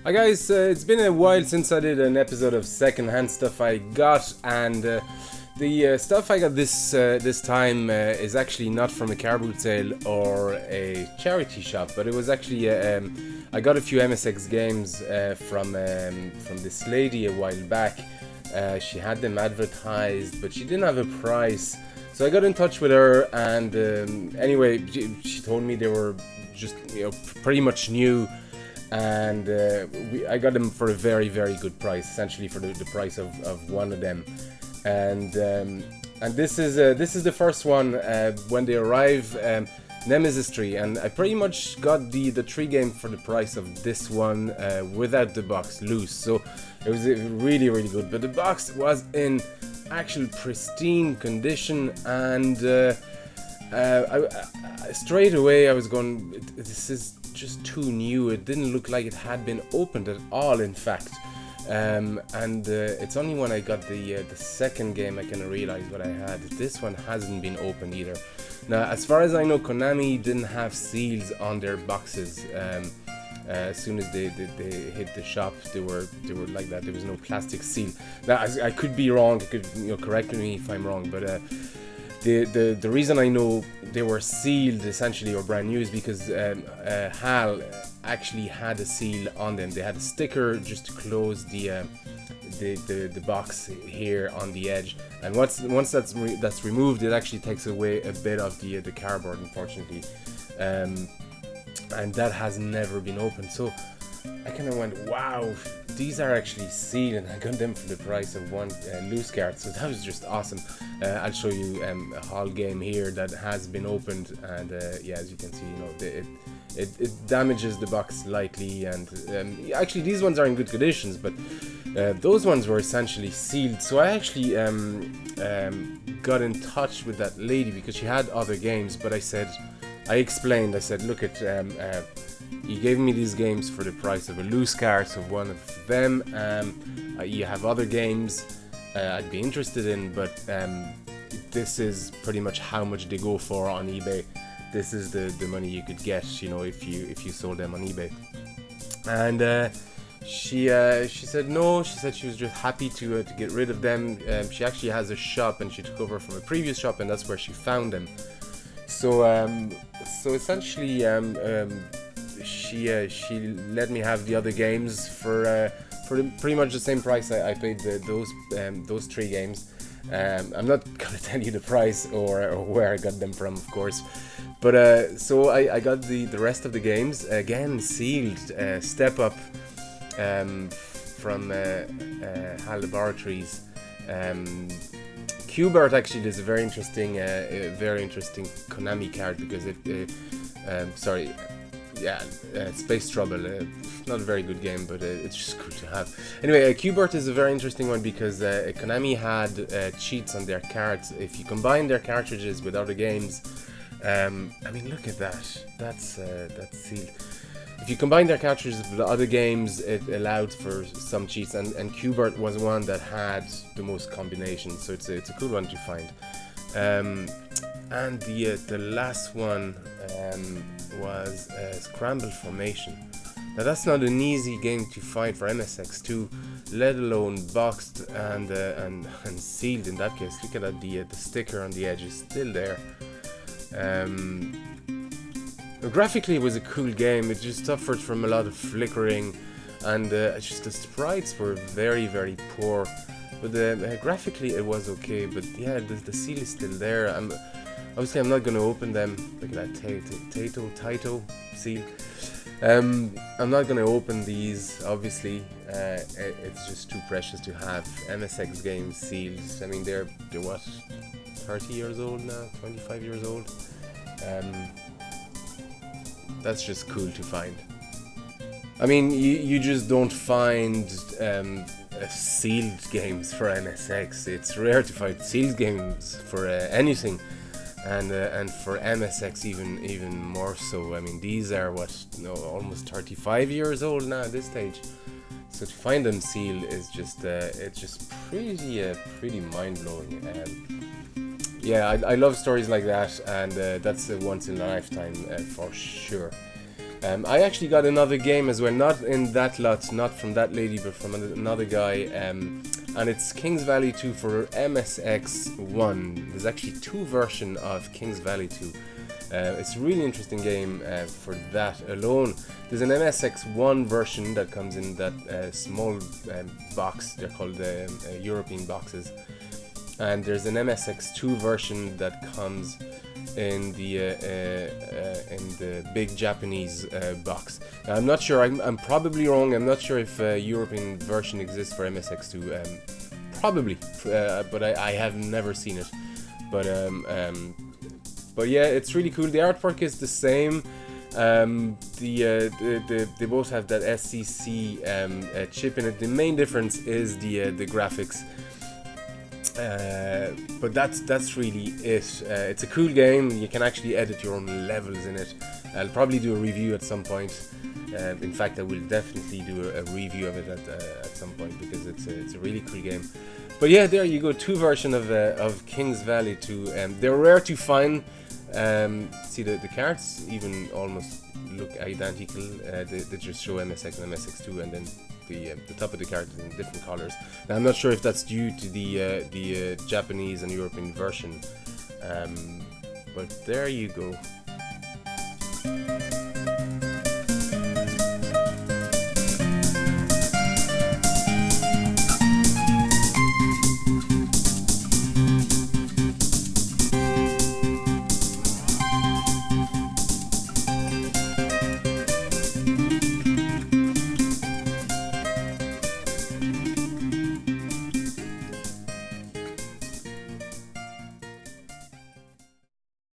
Hi guys, it's been a while since I did an episode of secondhand stuff I got, and the stuff I got this time is actually not from a car boot sale or a charity shop, but it was actually I got a few MSX games from this lady a while back. She had them advertised, but she didn't have a price, so I got in touch with her, and anyway, she told me they were just pretty much new. And I got them for a very, very good price, essentially for the price of one of them. And this is the first one when they arrive, Nemesis 3, and I pretty much got the 3 game for the price of this one without the box loose. So it was really, really good. But the box was in actual pristine condition, and I straight away I was going, this is just too new. It didn't look like it had been opened at all, in fact. It's only when I got the second game I kind of realized what I had. This one hasn't been opened either. Now, as far as I know, Konami didn't have seals on their boxes. As soon as they hit the shop, they were like that. There was no plastic seal. Now, I could be wrong. You could correct me if I'm wrong, but the reason I know they were sealed essentially or brand new is because HAL actually had a seal on them. They had a sticker just to close the box here on the edge, and once that's removed, it actually takes away a bit of the cardboard, unfortunately, and that has never been opened. So I kind of went, wow, these are actually sealed, and I got them for the price of one loose card, so that was just awesome. I'll show you a HAL game here that has been opened, and yeah, as you can see, it damages the box slightly, and actually these ones are in good conditions, but those ones were essentially sealed. So I actually got in touch with that lady because she had other games, but I said, look at you gave me these games for the price of a loose cart of one of them. You have other games I'd be interested in, but this is pretty much how much they go for on eBay. This is the money you could get, if you sold them on eBay. And she said no. She said she was just happy to get rid of them. She actually has a shop, and she took over from a previous shop, and that's where she found them. So essentially, she let me have the other games for pretty much the same price I paid those 3 games. I'm not gonna tell you the price or where I got them from, of course, but so I got the rest of the games again sealed, Step Up from HAL Laboratories. Qbert actually is a very interesting Konami card because Space Trouble, not a very good game, but it's just good to have. Anyway, Qbert is a very interesting one because Konami had cheats on their cards. If you combine their cartridges with other games, I mean, look at that. That's sealed. If you combine their cartridges with other games, it allowed for some cheats, and Qbert was one that had the most combinations, so it's a cool one to find. And the last one was Scramble Formation. Now that's not an easy game to find for MSX2, let alone boxed and sealed in that case. Look at that, the sticker on the edge is still there. Graphically it was a cool game. It just suffered from a lot of flickering, and just the sprites were very, very poor. But graphically it was okay, but yeah, the seal is still there. Obviously I'm not going to open them. Look at that Taito seal. I'm not going to open these, obviously. It's just too precious to have MSX games sealed. I mean, they're what, 30 years old now, 25 years old. That's just cool to find. I mean, you just don't find sealed games for MSX. It's rare to find sealed games for anything, and for MSX even more so. I mean, these are almost 35 years old now at this stage. So to find them sealed is just it's just pretty mind blowing. Yeah, I love stories like that, and that's a once in a lifetime for sure. I actually got another game as well, not in that lot, not from that lady, but from another guy, and it's Kings Valley 2 for MSX1. There's actually 2 versions of Kings Valley 2. It's a really interesting game for that alone. There's an MSX1 version that comes in that small box. They're called European boxes. And there's an MSX2 version that comes in the big Japanese box. Now, I'm not sure. I'm probably wrong. I'm not sure if a European version exists for MSX2. Probably, but I have never seen it. But yeah, it's really cool. The artwork is the same. They both have that SCC chip in it. The main difference is the graphics. But that's really it. It's a cool game. You can actually edit your own levels in it. I'll probably do a review at some point. In fact, I will definitely do a review of it at some point, because it's a really cool game. But yeah, there you go. 2 versions of Kings Valley 2. They're rare to find. See, the cards even almost look identical. They just show MSX and MSX2, and then the top of the card is in different colors. Now, I'm not sure if that's due to the Japanese and European version, but there you go.